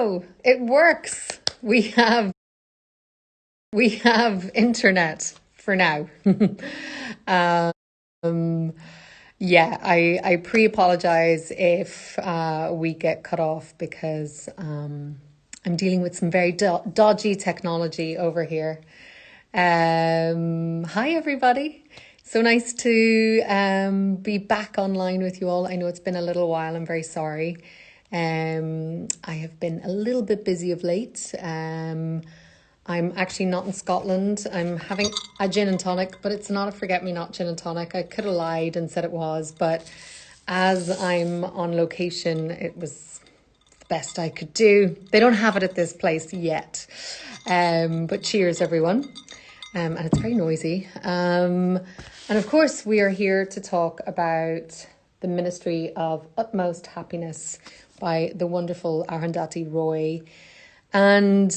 Hello, it works. We have internet for now. um, yeah, I pre-apologize if we get cut off because I'm dealing with some very dodgy technology over here. Hi everybody. So nice to be back online with you all. I know it's been a little while. I'm very sorry. I have been a little bit busy of late. I'm actually not in Scotland. I'm having a gin and tonic, but it's not a forget-me-not gin and tonic. I could have lied and said it was, but as I'm on location, it was the best I could do. They don't have it at this place yet. But cheers, everyone. And it's very noisy. And of course, we are here to talk about the Ministry of Utmost Happiness by the wonderful Arundhati Roy. And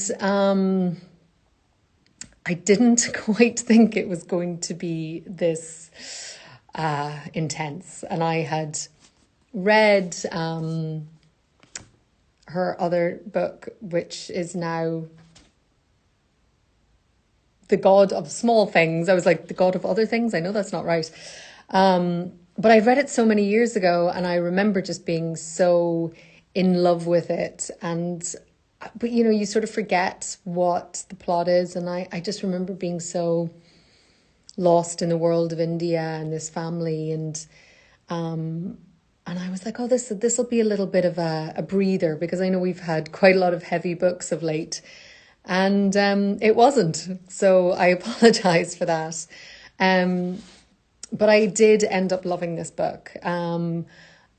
I didn't quite think it was going to be this intense. And I had read her other book, which is now The God of Small Things. I was like, The God of Other Things? I know that's not right. But I read it so many years ago, and I remember just being so in love with it. But you know, you sort of forget what the plot is. And I just remember being so lost in the world of India and this family. And I was like, oh, this will be a little bit of a breather, because I know we've had quite a lot of heavy books of late. And it wasn't. So I apologize for that. But I did end up loving this book.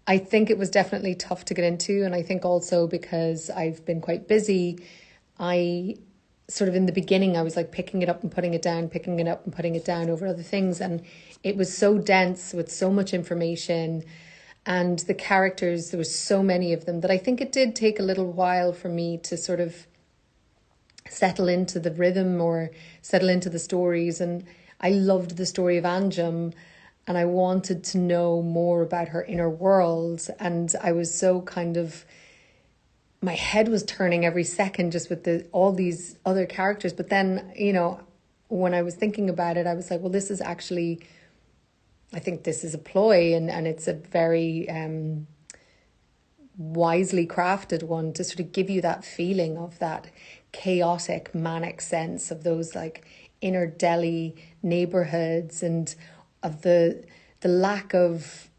I think it was definitely tough to get into. And I think also because I've been quite busy, I sort of in the beginning, I was like picking it up and putting it down, picking it up and putting it down over other things. And it was so dense with so much information. And the characters, there was so many of them that I think it did take a little while for me to sort of settle into the rhythm or settle into the stories. And I loved the story of Anjum, and I wanted to know more about her inner world. And I was so kind of, my head was turning every second just with all these other characters. But then, you know, when I was thinking about it, I was like, well, this is actually, I think this is a ploy, and it's a very wisely crafted one to sort of give you that feeling of that chaotic, manic sense of those like inner Delhi neighborhoods, and of the lack of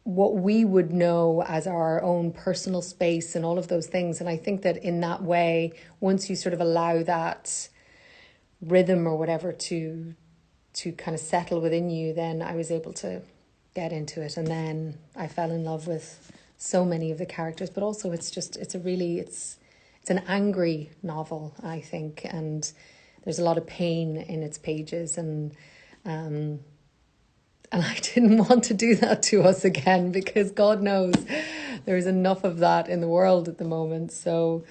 what we would know as our own personal space and all of those things. And I think that in that way, once you sort of allow that rhythm or whatever to kind of settle within you, then I was able to get into it. And then I fell in love with so many of the characters, but also it's an angry novel, I think, and there's a lot of pain in its pages, and I didn't want to do that to us again, because God knows there's enough of that in the world at the moment. So,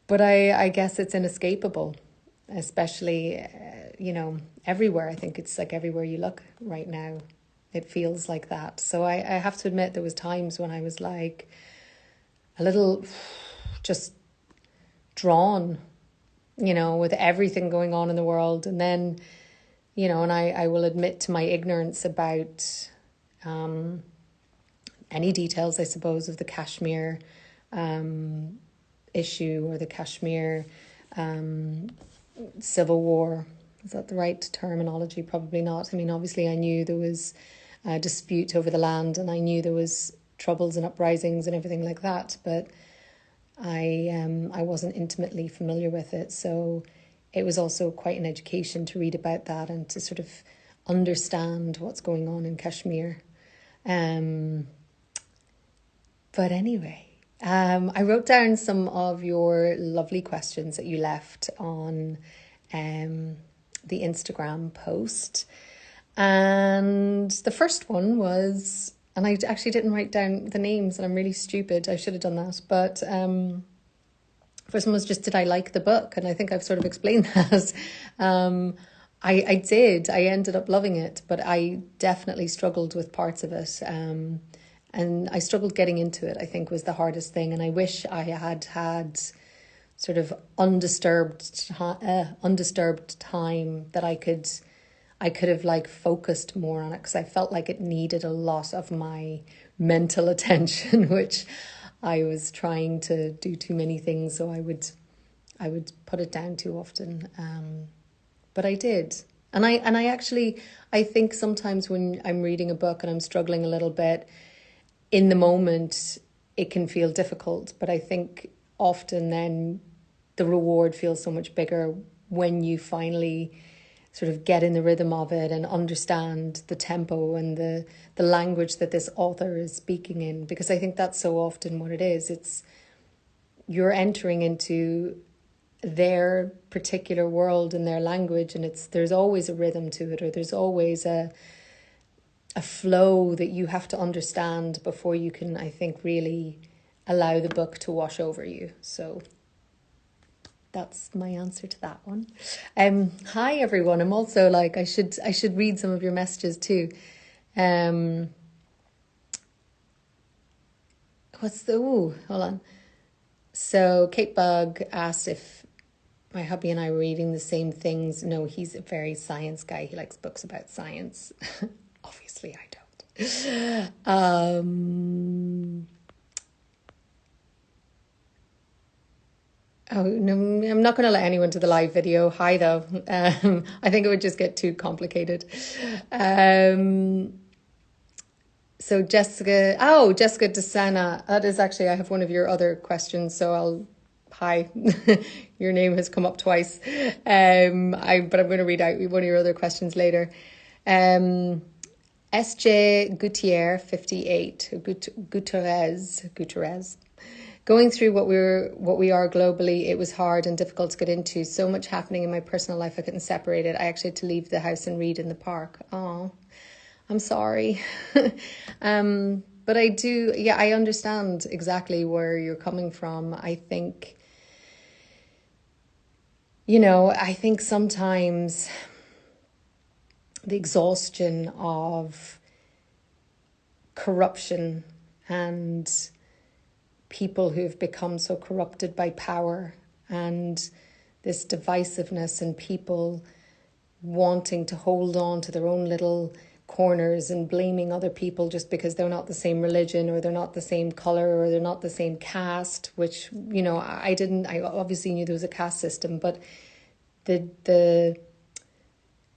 but I guess it's inescapable, especially, everywhere. I think it's like everywhere you look right now, it feels like that. So I have to admit, there was times when I was like a little just drawn, with everything going on in the world. And then, and I will admit to my ignorance about any details, I suppose, of the Kashmir issue, or the Kashmir civil war. Is that the right terminology? Probably not. I mean, obviously I knew there was a dispute over the land, and I knew there was troubles and uprisings and everything like that, but I wasn't intimately familiar with it. So it was also quite an education to read about that and to sort of understand what's going on in Kashmir. But anyway, I wrote down some of your lovely questions that you left on the Instagram post. And the first one was, and I actually didn't write down the names, and I'm really stupid. I should have done that. But first one was just, did I like the book? And I think I've sort of explained that. I did. I ended up loving it, but I definitely struggled with parts of it. And I struggled getting into it, I think, was the hardest thing. And I wish I had sort of undisturbed time that I could have like focused more on it, because I felt like it needed a lot of my mental attention, which I was trying to do too many things, so I would put it down too often. But I did. And I actually, I think sometimes when I'm reading a book and I'm struggling a little bit, in the moment it can feel difficult, but I think often then the reward feels so much bigger when you finally sort of get in the rhythm of it and understand the tempo and the language that this author is speaking in, because I think that's so often what it is. It's you're entering into their particular world and their language, and there's always a rhythm to it, or there's always a flow that you have to understand before you can, I think, really allow the book to wash over you. So that's my answer to that one. Hi everyone. I'm also like, I should read some of your messages too. Hold on. So Kate Bug asked if my hubby and I were reading the same things. No, he's a very science guy. He likes books about science. Obviously I don't. Oh, no, I'm not going to let anyone to the live video. Hi, though. I think it would just get too complicated. So Jessica DeSena, that is actually, I have one of your other questions, so hi, your name has come up twice. But I'm going to read out one of your other questions later. SJ Gutierrez 58, Gutierrez. Going through what we are globally, it was hard and difficult to get into. So much happening in my personal life, I couldn't separate it. I actually had to leave the house and read in the park. Oh, I'm sorry. But I do, yeah, I understand exactly where you're coming from. I think, I think sometimes the exhaustion of corruption and people who've become so corrupted by power and this divisiveness, and people wanting to hold on to their own little corners and blaming other people just because they're not the same religion, or they're not the same color, or they're not the same caste, which, I obviously knew there was a caste system, but the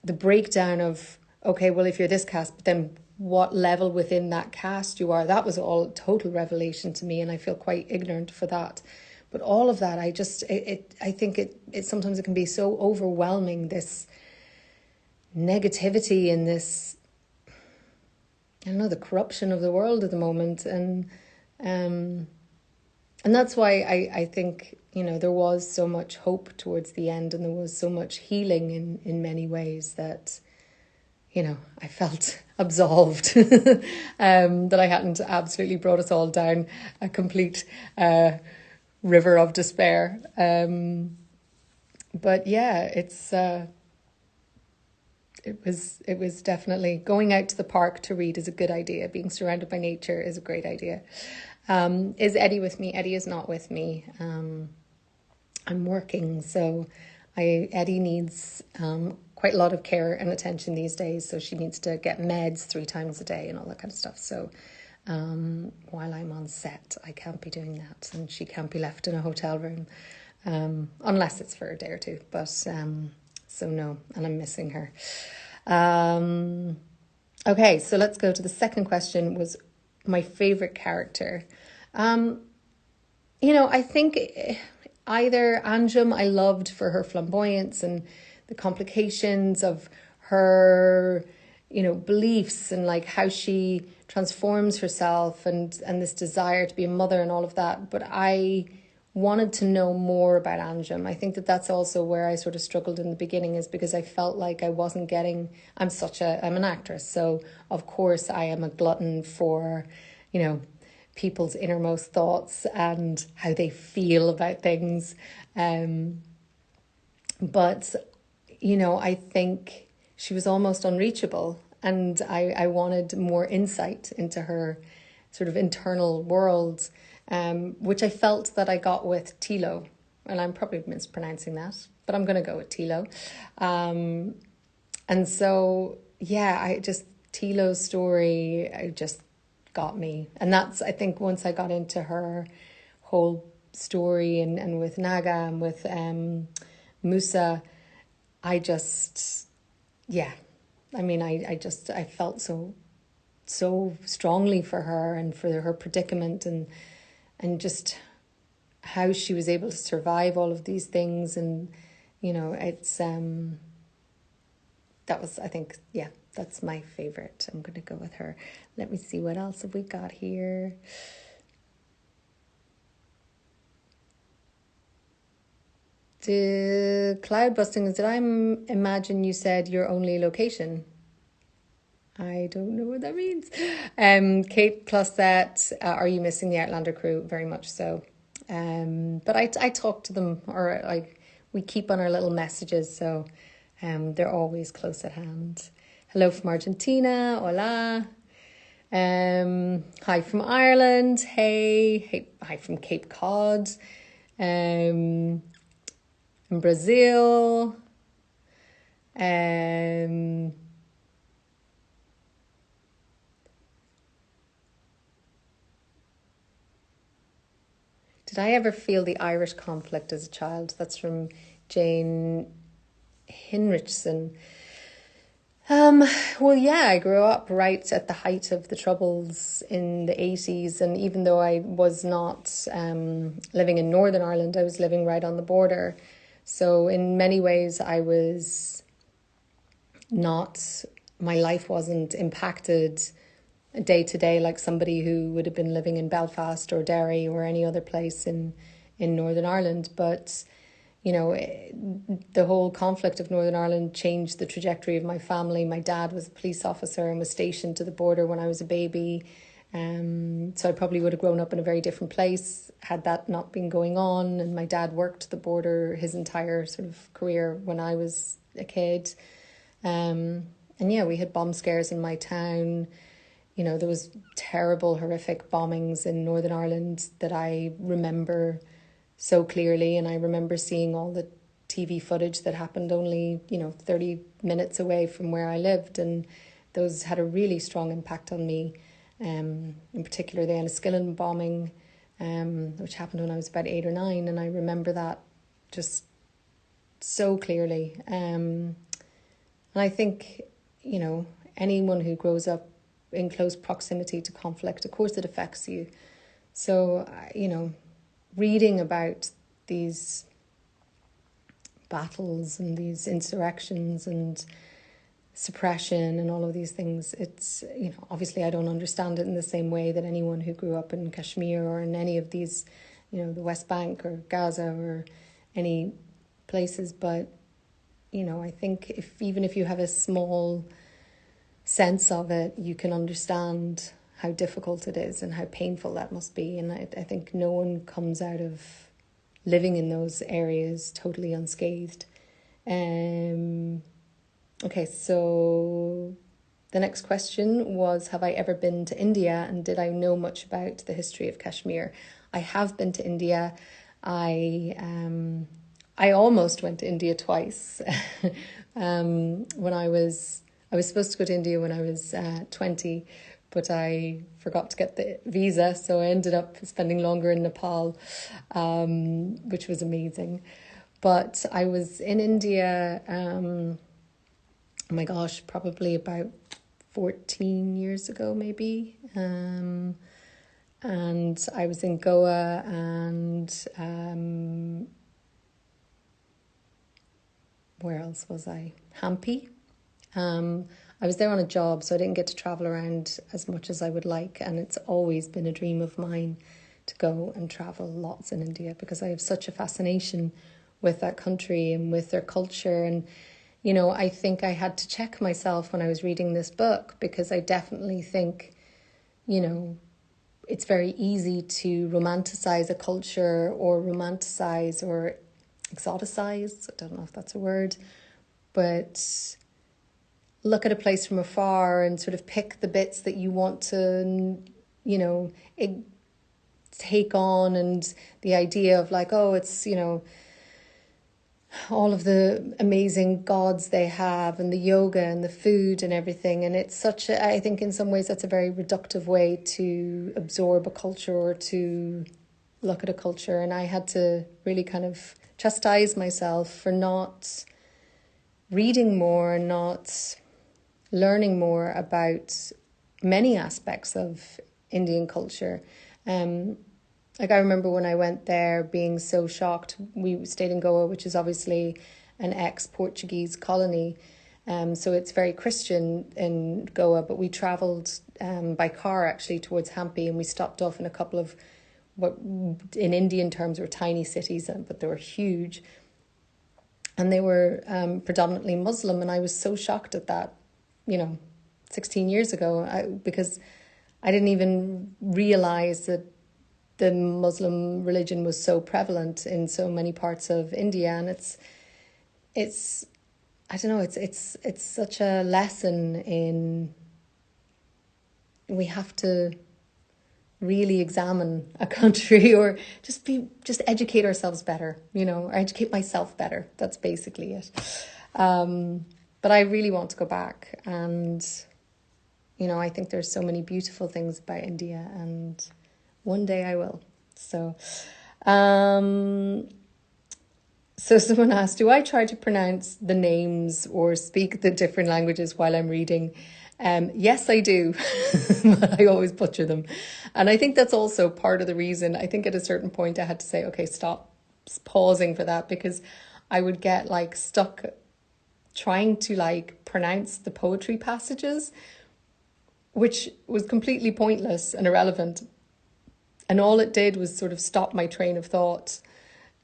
breakdown of, okay, well, if you're this caste, but then what level within that caste you are, that was all total revelation to me, and I feel quite ignorant for that. But all of that, I think it sometimes it can be so overwhelming, this negativity and this, I don't know, the corruption of the world at the moment, and that's why I think, there was so much hope towards the end, and there was so much healing in many ways that, I felt absolved that I hadn't absolutely brought us all down a complete river of despair. But yeah, it was definitely, going out to the park to read is a good idea. Being surrounded by nature is a great idea. Is Eddie with me? Eddie is not with me. I'm working, so Eddie needs quite a lot of care and attention these days, so she needs to get meds 3 times a day and all that kind of stuff. So while I'm on set, I can't be doing that, and she can't be left in a hotel room unless it's for a day or two. But so no, and I'm missing her. Okay, so let's go to the second question. Was my favorite character? I think either Anjum I loved for her flamboyance and the complications of her, beliefs, and like how she transforms herself, and this desire to be a mother and all of that. But I wanted to know more about Anjum. I think that's also where I sort of struggled in the beginning, is because I felt like I wasn't getting, I'm an actress, so of course I am a glutton for, people's innermost thoughts and how they feel about things. But I think she was almost unreachable, and I wanted more insight into her sort of internal world, which I felt that I got with Tilo. and I'm probably mispronouncing that, but I'm going to go with Tilo. And so, yeah, Tilo's story, just got me. And that's, I think, once I got into her whole story and with Naga and with Musa, I just, yeah, I mean, I felt so strongly for her and for her predicament and just how she was able to survive all of these things. And, it's, that was, I think, yeah, that's my favorite. I'm going to go with her. Let me see, what else have we got here? The cloud busting, did I imagine you said your only location? I don't know what that means. Kate Closet, are you missing the Outlander crew? Very much so. But I talk to them, or we keep on our little messages, so they're always close at hand. Hello from Argentina, hola. Hi from Ireland, hey, hi from Cape Cod, in Brazil, Did I ever feel the Irish conflict as a child? That's from Jane Hinrichsen. Well, yeah, I grew up right at the height of the Troubles in the 80s. And even though I was not living in Northern Ireland, I was living right on the border. So in many ways, I was not, my life wasn't impacted day to day like somebody who would have been living in Belfast or Derry or any other place in Northern Ireland. But the whole conflict of Northern Ireland changed the trajectory of my family. My dad was a police officer and was stationed to the border when I was a baby. So I probably would have grown up in a very different place had that not been going on. And my dad worked the border his entire sort of career when I was a kid. And yeah, we had bomb scares in my town. There was terrible, horrific bombings in Northern Ireland that I remember so clearly. And I remember seeing all the TV footage that happened only, 30 minutes away from where I lived. And those had a really strong impact on me. In particular, the Enniskillen bombing, which happened when I was about 8 or 9. And I remember that just so clearly. And I think, anyone who grows up in close proximity to conflict, of course it affects you. So, reading about these battles and these insurrections and suppression and all of these things, it's, obviously I don't understand it in the same way that anyone who grew up in Kashmir or in any of these, the West Bank or Gaza or any places. But, I think even if you have a small sense of it, you can understand how difficult it is and how painful that must be. And I think no one comes out of living in those areas totally unscathed. Okay, so the next question was, have I ever been to India and did I know much about the history of Kashmir? I have been to India. I almost went to India twice. When I was supposed to go to India when I was 20, but I forgot to get the visa, so I ended up spending longer in Nepal, which was amazing. But I was in India, oh my gosh, probably about 14 years ago, maybe. And I was in Goa and where else was I? Hampi. I was there on a job, so I didn't get to travel around as much as I would like. And it's always been a dream of mine to go and travel lots in India because I have such a fascination with that country and with their culture. And, I think I had to check myself when I was reading this book because I definitely think, it's very easy to romanticize a culture or romanticize or exoticize. I don't know if that's a word, but look at a place from afar and sort of pick the bits that you want to, take on, and the idea of like, oh, it's, all of the amazing gods they have, and the yoga and the food and everything. And it's I think in some ways that's a very reductive way to absorb a culture or to look at a culture. And I had to really kind of chastise myself for not reading more, not learning more about many aspects of Indian culture. Like I remember when I went there being so shocked. We stayed in Goa, which is obviously an ex-Portuguese colony. So it's very Christian in Goa, but we travelled by car actually towards Hampi, and we stopped off in a couple of what in Indian terms were tiny cities, but they were huge. And they were predominantly Muslim, and I was so shocked at that, 16 years ago, because I didn't even realise that the Muslim religion was so prevalent in so many parts of India. And it's I don't know, it's such a lesson in, we have to really examine a country, or just educate ourselves better, or educate myself better. That's basically it. But I really want to go back, and I think there's so many beautiful things about India, and one day I will. So someone asked, do I try to pronounce the names or speak the different languages while I'm reading? Yes, I do, but I always butcher them. And I think that's also part of the reason. I think at a certain point I had to say, okay, stop pausing for that, because I would get like stuck trying to like pronounce the poetry passages, which was completely pointless and irrelevant. And all it did was sort of stop my train of thought.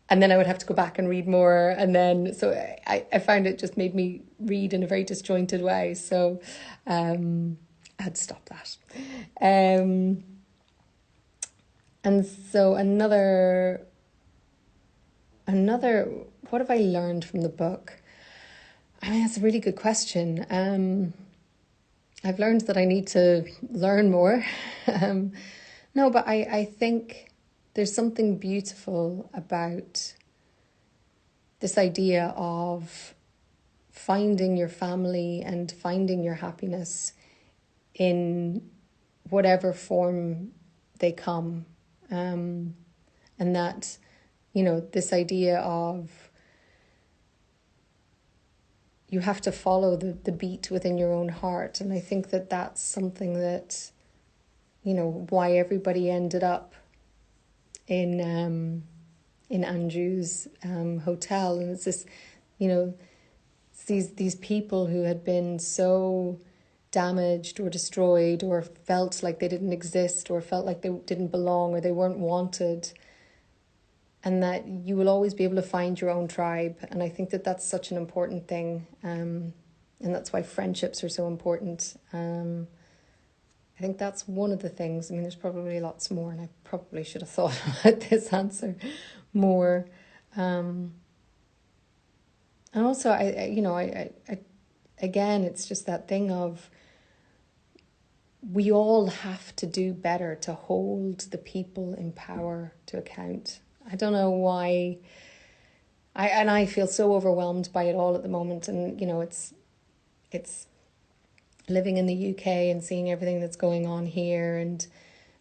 And then I would have to go back and read more. And then, so I found it just made me read in a very disjointed way. So I had to stop that. And so another, what have I learned from the book? I mean, that's a really good question. I've learned that I need to learn more. No, but I think there's something beautiful about this idea of finding your family and finding your happiness in whatever form they come. And that, this idea of you have to follow the beat within your own heart. And I think that that's something that, why everybody ended up in Anju's hotel. And it's this, these people who had been so damaged or destroyed, or felt like they didn't exist, or felt like they didn't belong, or they weren't wanted. And that you will always be able to find your own tribe. And I think that that's such an important thing. And that's why friendships are so important. I think that's one of the things. I mean, there's probably lots more, and I probably should have thought about this answer more. And also, I again, it's just that thing of, we all have to do better to hold the people in power to account. I don't know why. I feel so overwhelmed by it all at the moment, and it's living in the UK and seeing everything that's going on here, and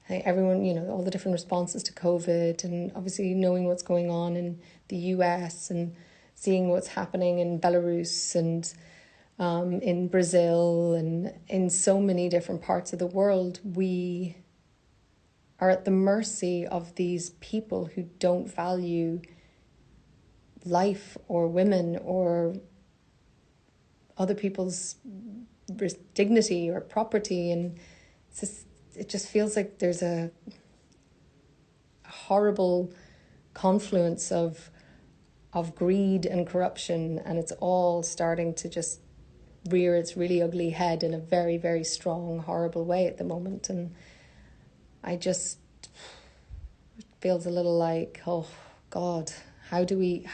everyone, all the different responses to COVID, and obviously knowing what's going on in the US, and seeing what's happening in Belarus, and in Brazil, and in so many different parts of the world. We are at the mercy of these people who don't value life or women or other people's dignity or property. And it just feels like there's a horrible confluence of greed and corruption, and it's all starting to just rear its really ugly head in a very, very strong, horrible way at the moment. And it feels a little like, oh God, how do we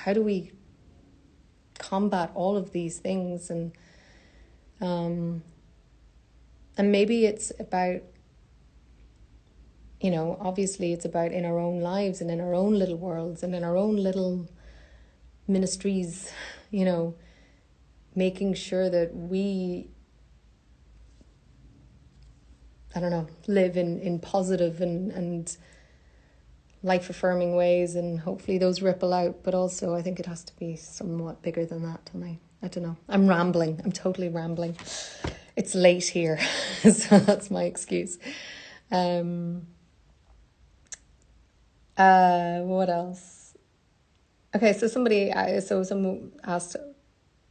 combat all of these things? And maybe it's about obviously it's about in our own lives and in our own little worlds and in our own little ministries, making sure that we, I don't know, live in positive and life-affirming ways, and hopefully those ripple out. But also I think it has to be somewhat bigger than that. And I don't know. I'm rambling. I'm totally rambling. It's late here, so that's my excuse. What else? Okay, so someone asked,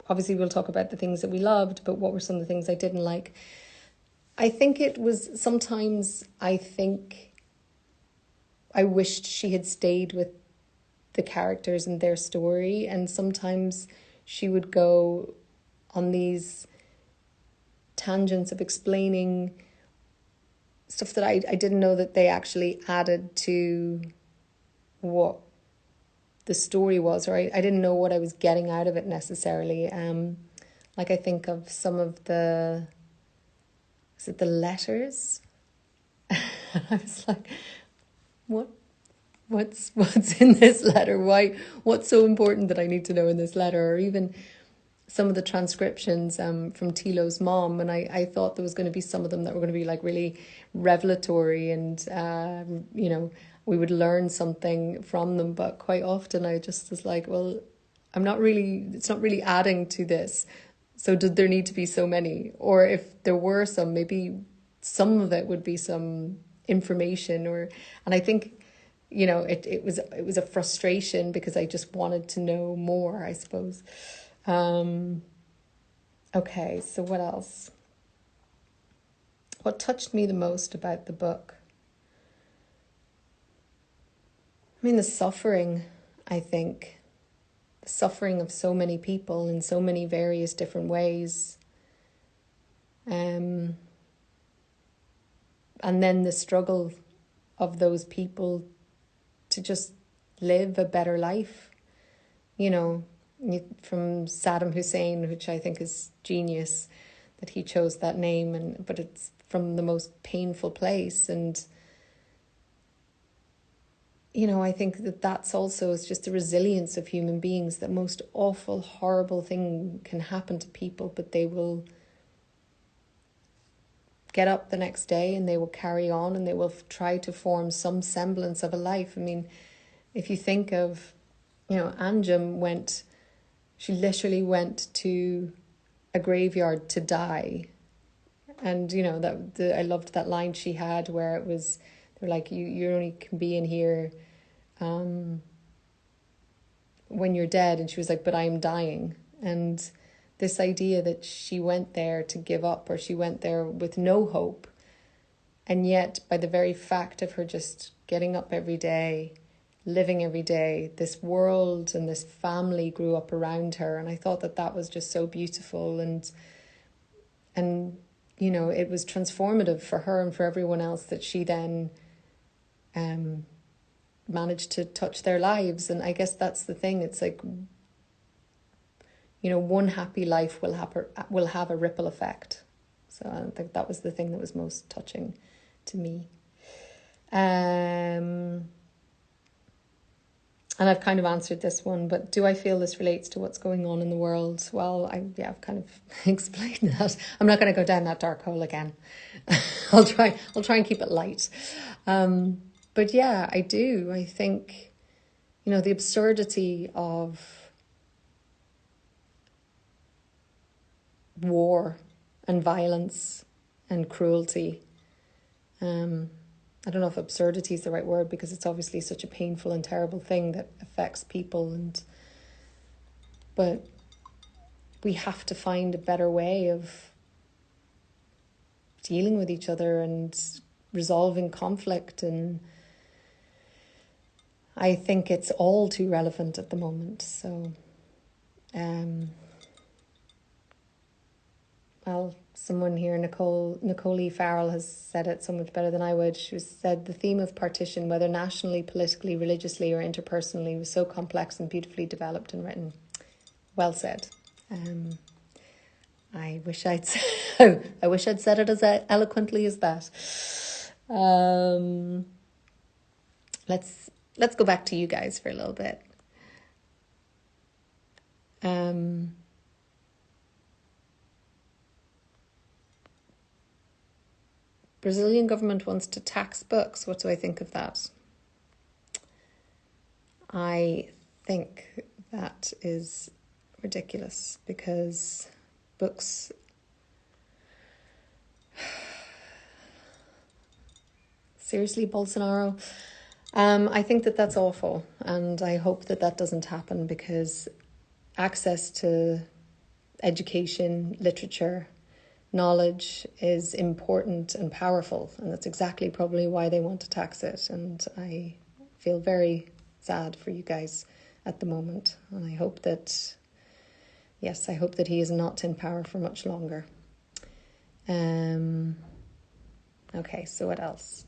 obviously we'll talk about the things that we loved, but what were some of the things I didn't like? I think it was sometimes, I wished she had stayed with the characters and their story, and sometimes she would go on these tangents of explaining stuff that I didn't know that they actually added to what the story was, or I didn't know what I was getting out of it necessarily. Like I think of some of the, is it the letters? I was like, what's in this letter? What's so important that I need to know in this letter? Or even some of the transcriptions from Tilo's mom, and I thought there was going to be some of them that were going to be like really revelatory, and we would learn something from them. But quite often I just was like, well, it's not really adding to this. So did there need to be so many? Or if there were some, maybe some of it would be some information, and I think, it was a frustration because I just wanted to know more, I suppose. Okay, so what else? What touched me the most about the book? I mean, the suffering, I think. The suffering of so many people in so many various different ways. And then the struggle of those people to just live a better life. From Saddam Hussein, which I think is genius that he chose that name, but it's from the most painful place. And I think that's also is just the resilience of human beings. That most awful, horrible thing can happen to people, but they will get up the next day and they will carry on and they will try to form some semblance of a life. I mean, if you think of, Anjum she literally went to a graveyard to die. And, I loved that line she had where it was, they're like, you only can be in here when you're dead. And she was like, but I'm dying. And this idea that she went there to give up, or she went there with no hope. And yet, by the very fact of her just getting up every day, living every day, this world and this family grew up around her. And I thought that was just so beautiful. And it was transformative for her and for everyone else that she then managed to touch their lives. And I guess that's the thing. It's like, one happy life will have a ripple effect. So I think that was the thing that was most touching to me. And I've kind of answered this one, but do I feel this relates to what's going on in the world? Well, I've kind of explained that. I'm not going to go down that dark hole again. I'll try and keep it light. But yeah, I do. I think, the absurdity of war and violence and cruelty. I don't know if absurdity is the right word, because it's obviously such a painful and terrible thing that affects people. But we have to find a better way of dealing with each other and resolving conflict. And I think it's all too relevant at the moment. So, well, someone here, Nicole Farrell, has said it so much better than I would. She said, the theme of partition, whether nationally, politically, religiously, or interpersonally, was so complex and beautifully developed and written. Well said. I wish I'd said it as eloquently as that. let's go back to you guys for a little bit. Brazilian government wants to tax books. What do I think of that? I think that is ridiculous because books... Seriously, Bolsonaro? I think that that's awful, and I hope that that doesn't happen, because access to education, literature, knowledge is important and powerful, and that's exactly probably why they want to tax it. And I feel very sad for you guys at the moment, and I hope that, yes, I hope that he is not in power for much longer. Okay, so what else?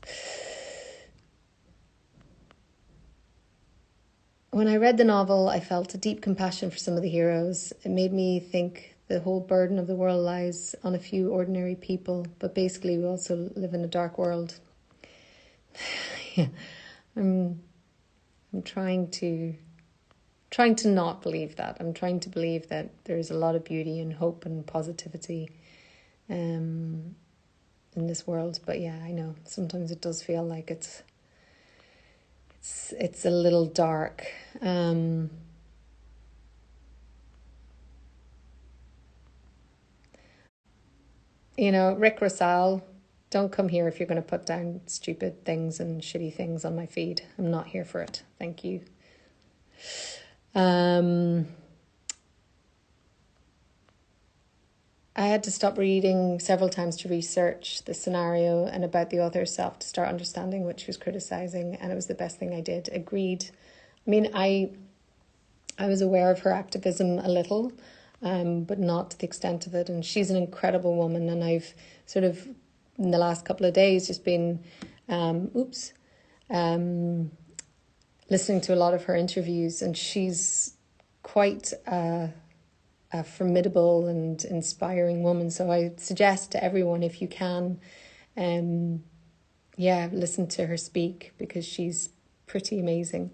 When I read the novel, I felt a deep compassion for some of the heroes. It made me think the whole burden of the world lies on a few ordinary people, but basically we also live in a dark world. Yeah, I'm trying to not believe that. I'm trying to believe that there's a lot of beauty and hope and positivity in this world. But yeah, I know sometimes it does feel like it's a little dark. Rick Rosal, don't come here if you're going to put down stupid things and shitty things on my feed. I'm not here for it. Thank you. I had to stop reading several times to research the scenario and about the author herself to start understanding what she was criticising, and it was the best thing I did. Agreed. I mean, I was aware of her activism a little, but not to the extent of it. And she's an incredible woman, and I've sort of, in the last couple of days, just been, listening to a lot of her interviews, and she's quite a formidable and inspiring woman. So I suggest to everyone, if you can, listen to her speak, because she's pretty amazing.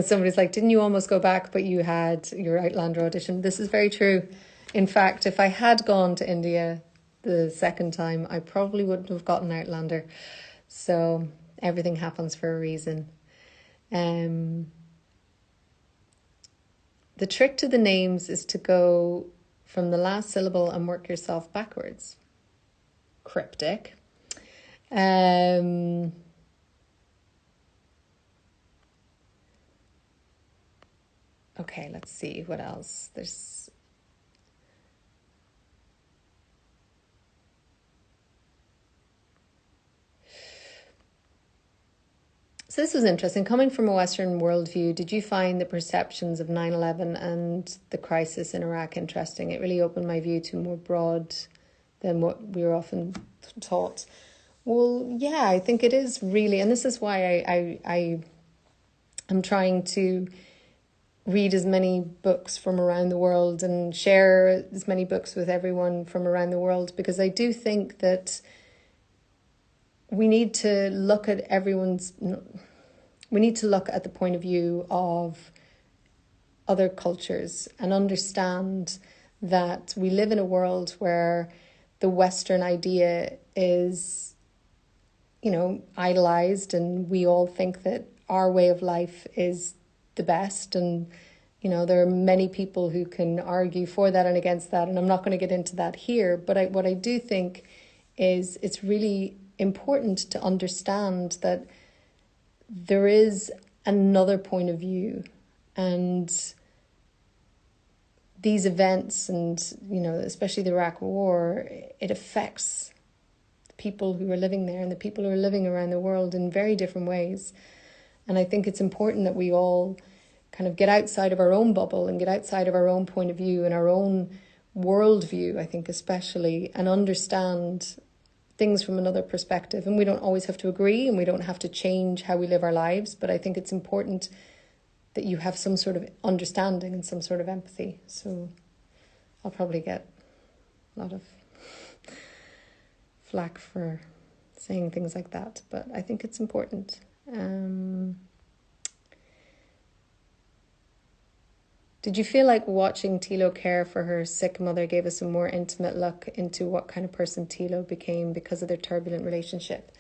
Somebody's like, didn't you almost go back, but you had your Outlander audition? This is very true. In fact, if I had gone to India the second time, I probably wouldn't have gotten Outlander. So everything happens for a reason. The trick to the names is to go from the last syllable and work yourself backwards. Cryptic. Okay, let's see what else. So this was interesting. Coming from a Western worldview, did you find the perceptions of 9/11 and the crisis in Iraq interesting? It really opened my view to more broad than what we were often taught. Well, yeah, I think it is really, and this is why I'm trying to read as many books from around the world and share as many books with everyone from around the world, because I do think that we need to look at the point of view of other cultures and understand that we live in a world where the Western idea is, idolized, and we all think that our way of life is the best. And, there are many people who can argue for that and against that, and I'm not going to get into that here. But what I do think is it's really important to understand that there is another point of view, and these events and, especially the Iraq War, it affects the people who are living there and the people who are living around the world in very different ways. And I think it's important that we all kind of get outside of our own bubble and get outside of our own point of view and our own worldview, I think especially, and understand things from another perspective. And we don't always have to agree, and we don't have to change how we live our lives, but I think it's important that you have some sort of understanding and some sort of empathy. So I'll probably get a lot of flack for saying things like that, but I think it's important. Did you feel like watching Tilo care for her sick mother gave us a more intimate look into what kind of person Tilo became because of their turbulent relationship?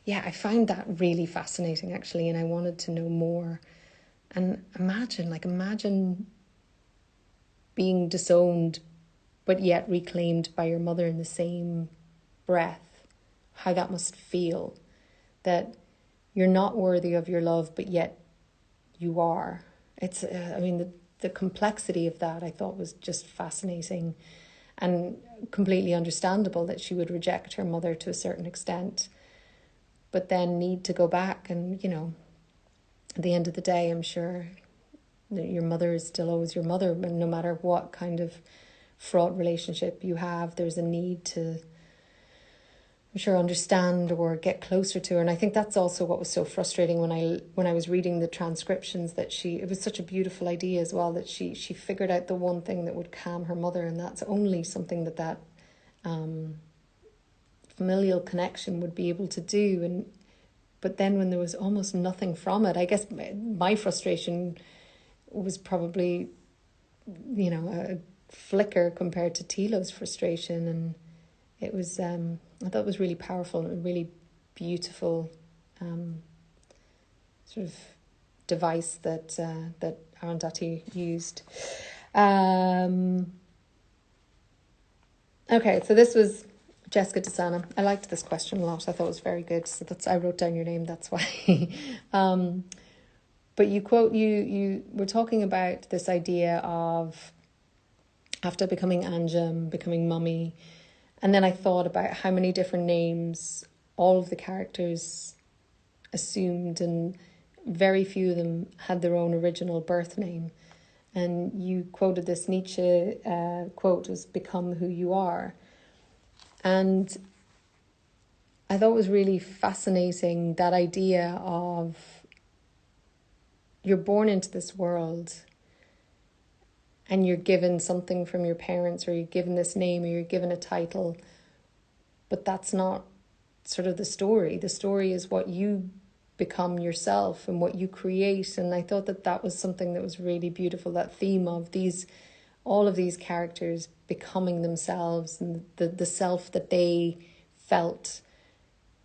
Yeah, I found that really fascinating, actually, and I wanted to know more. And imagine being disowned, but yet reclaimed by your mother in the same breath. How that must feel, that you're not worthy of your love, but yet you are. It's, the complexity of that I thought was just fascinating and completely understandable, that she would reject her mother to a certain extent, but then need to go back. And, at the end of the day, I'm sure that your mother is still always your mother, and no matter what kind of fraught relationship you have, there's a need to, I'm sure, understand or get closer to her. And I think that's also what was so frustrating when I was reading the transcriptions, that it was such a beautiful idea as well, that she figured out the one thing that would calm her mother, and that's only something that familial connection would be able to do. But then when there was almost nothing from it, I guess my frustration was probably, a flicker compared to Tilo's frustration. And it was, I thought it was really powerful and a really beautiful sort of device that Arundhati used. Okay, so this was Jessica Desana. I liked this question a lot. I thought it was very good. So I wrote down your name, that's why. But you were talking about this idea of, after becoming Anjum, becoming Mummy, and then I thought about how many different names all of the characters assumed, and very few of them had their own original birth name. And you quoted this Nietzsche quote, was "Become who you are." And I thought it was really fascinating, that idea of, you're born into this world and you're given something from your parents, or you're given this name, or you're given a title, but that's not sort of the story. The story is what you become yourself and what you create. And I thought that was something that was really beautiful, that theme of all of these characters becoming themselves, and the self that they felt,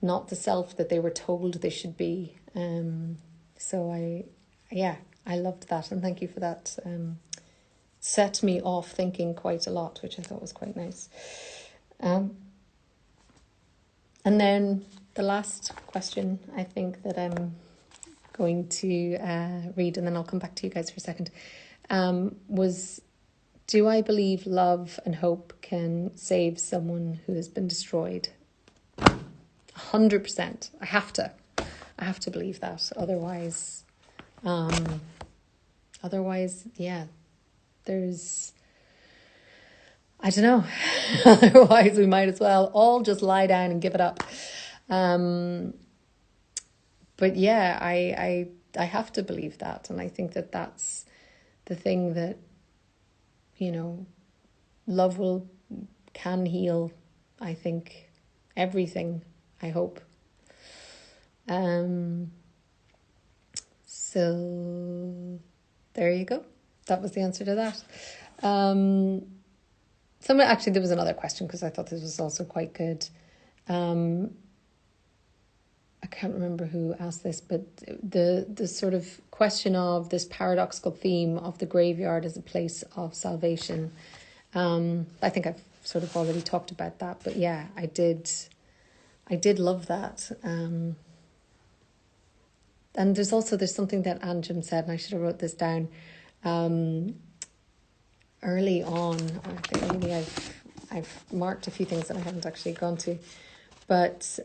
not the self that they were told they should be. So I loved that, and thank you for that. Set me off thinking quite a lot, which I thought was quite nice. And then the last question, I think, that I'm going to read, and then I'll come back to you guys for a second, was, do I believe love and hope can save someone who has been destroyed? 100%. I have to believe that. Otherwise, yeah, there's, I don't know. Otherwise, we might as well all just lie down and give it up. But yeah, I have to believe that. And I think that that's the thing that, love can heal, I think, everything, I hope. So there you go. That was the answer to that. Actually, there was another question, because I thought this was also quite good. I can't remember who asked this, but the sort of question of this paradoxical theme of the graveyard as a place of salvation. I think I've sort of already talked about that, but yeah, I did love that. And there's something that Anjum said, and I should have wrote this down. Early on, I think maybe I've marked a few things that I haven't actually gone to, but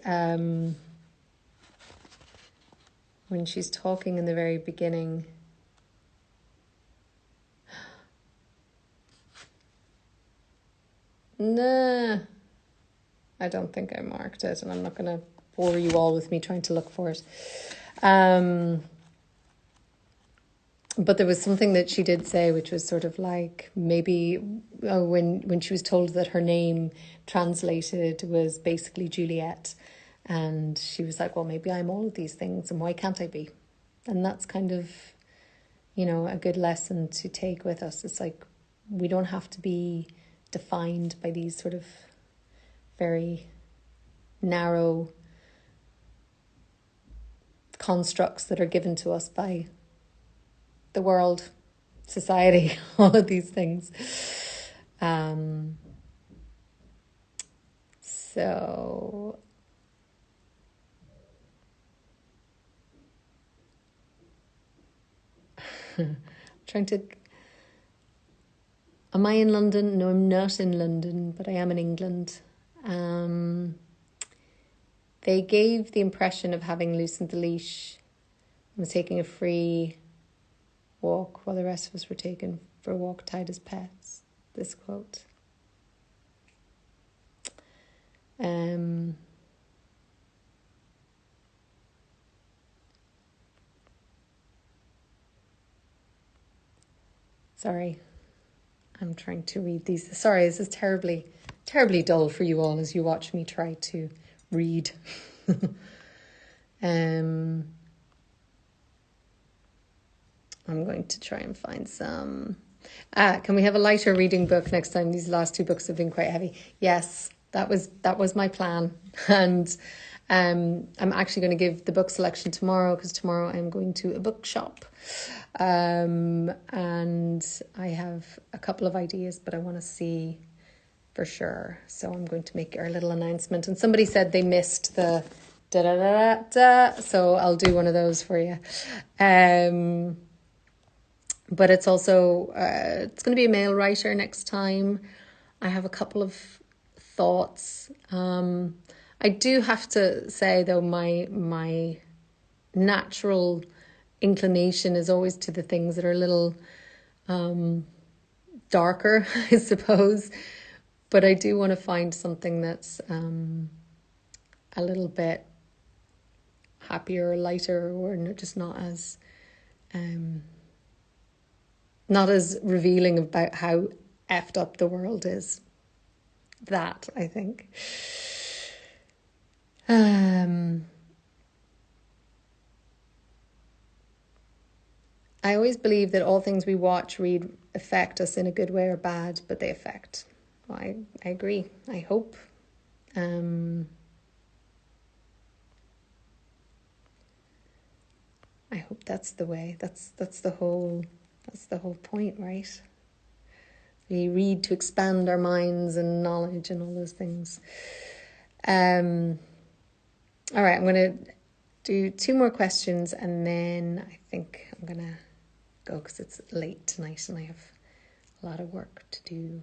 when she's talking in the very beginning, nah, I don't think I marked it, and I'm not going to bore you all with me trying to look for it. But there was something that she did say, which was sort of like maybe when she was told that her name translated was basically Juliet, and she was like, well, maybe I'm all of these things, and why can't I be? And that's kind of, a good lesson to take with us. It's like we don't have to be defined by these sort of very narrow constructs that are given to us by the world, society, all of these things. So trying to... Am I in London? No, I'm not in London, but I am in England. They gave the impression of having loosened the leash and was taking a free walk while the rest of us were taken for a walk tied as pets. This quote. Sorry, I'm trying to read these. Sorry, this is terribly, terribly dull for you all as you watch me try to read. I'm going to try and find some. Can we have a lighter reading book next time? These last two books have been quite heavy. Yes, that was my plan. And I'm actually going to give the book selection tomorrow, because tomorrow I'm going to a bookshop. And I have a couple of ideas, but I want to see for sure. So I'm going to make our little announcement. And somebody said they missed the da-da-da-da-da, so I'll do one of those for you. But it's also, it's going to be a male writer next time. I have a couple of thoughts. I do have to say, though, my natural inclination is always to the things that are a little darker, I suppose. But I do want to find something that's a little bit happier, lighter, or just not as revealing about how effed up the world is. That, I think. I always believe that all things we watch, read, affect us in a good way or bad, but they affect. Well, I agree. I hope. I hope that's the way. That's the whole point, right? We read to expand our minds and knowledge and all those things. All right, I'm going to do 2 more questions, and then I think I'm going to go, because it's late tonight and I have a lot of work to do.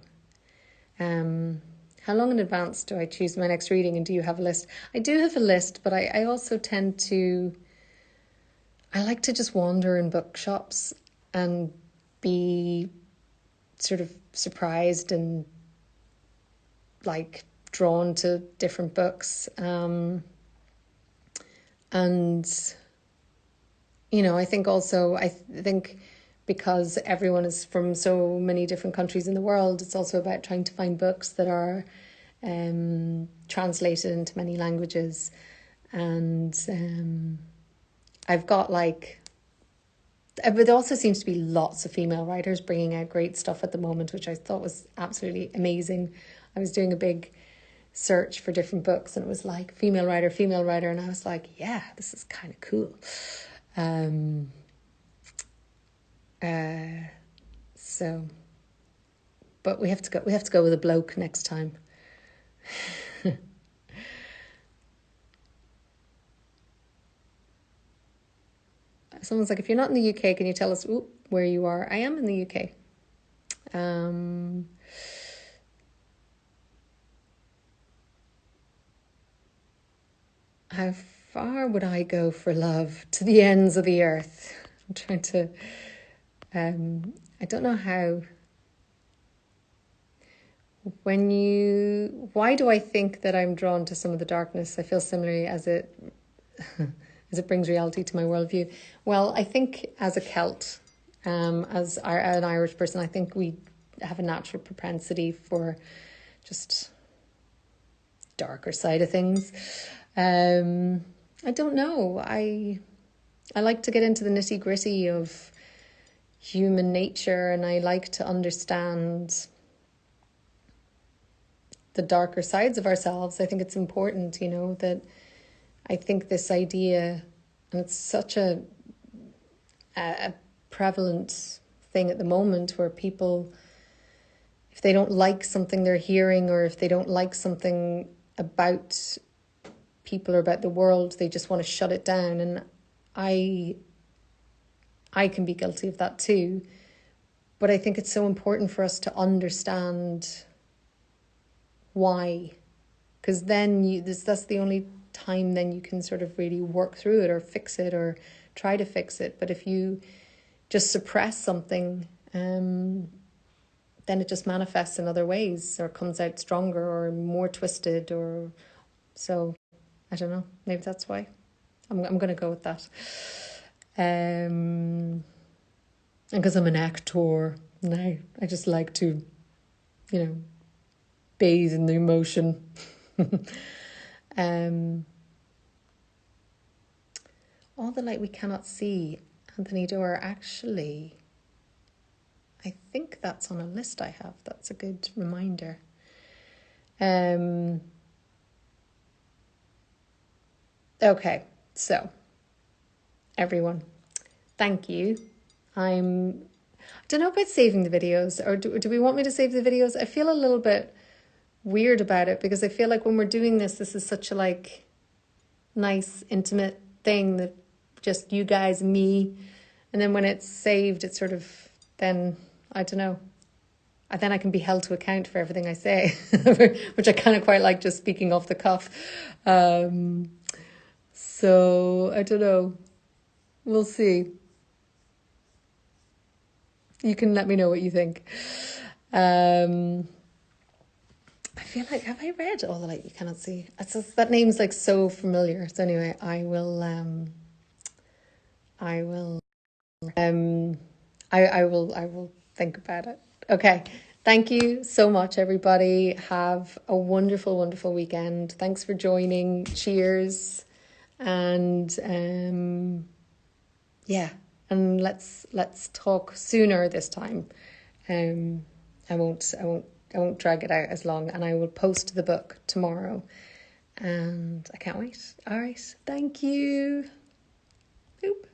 How long in advance do I choose my next reading, and do you have a list? I do have a list, but I also tend to... I like to just wander in bookshops and be sort of surprised and like drawn to different books. And, I think also, I think because everyone is from so many different countries in the world, it's also about trying to find books that are translated into many languages. And I've got but there also seems to be lots of female writers bringing out great stuff at the moment, which I thought was absolutely amazing. I was doing a big search for different books, and it was like female writer, and I was like, yeah, this is kind of cool. So, but we have to go with a bloke next time. Someone's like, if you're not in the UK, can you tell us where you are? I am in the UK. How far would I go for love? To the ends of the earth. I'm trying to... I don't know how... Why do I think that I'm drawn to some of the darkness? I feel similarly as it brings reality to my worldview. Well, I think as a Celt, As an Irish person, I think we have a natural propensity for just darker side of things. I don't know. I like to get into the nitty gritty of human nature, and I like to understand the darker sides of ourselves. I think it's important, that I think this idea, and it's such a prevalent thing at the moment, where people, if they don't like something they're hearing, or if they don't like something about people or about the world, they just want to shut it down. And I can be guilty of that too. But I think it's so important for us to understand why, because then that's the only time then you can sort of really work through it or fix it or try to fix it. But if you just suppress something, then it just manifests in other ways, or comes out stronger or more twisted, or so. I don't know. Maybe that's why. I'm going to go with that. And because I'm an actor now, I just like to, bathe in the emotion. All the light we cannot see, Anthony Doerr. Actually, I think that's on a list I have. That's a good reminder. Okay, so everyone, thank you. I don't know about saving the videos, or do we want me to save the videos? I feel a little bit weird about it, because I feel like when we're doing this is such a nice intimate thing that just you guys and me, and then when it's saved, it's sort of, then I don't know, then I can be held to account for everything I say, which I kind of quite like, just speaking off the cuff. So I don't know, we'll see. You can let me know what you think. I feel like, have I read All the Light You Cannot See? It's just, that name's so familiar. So anyway, I will think about it. Okay. Thank you so much, everybody. Have a wonderful, wonderful weekend. Thanks for joining. Cheers. And and let's talk sooner this time. I won't drag it out as long, and I will post the book tomorrow, and I can't wait. All right, thank you. Boop.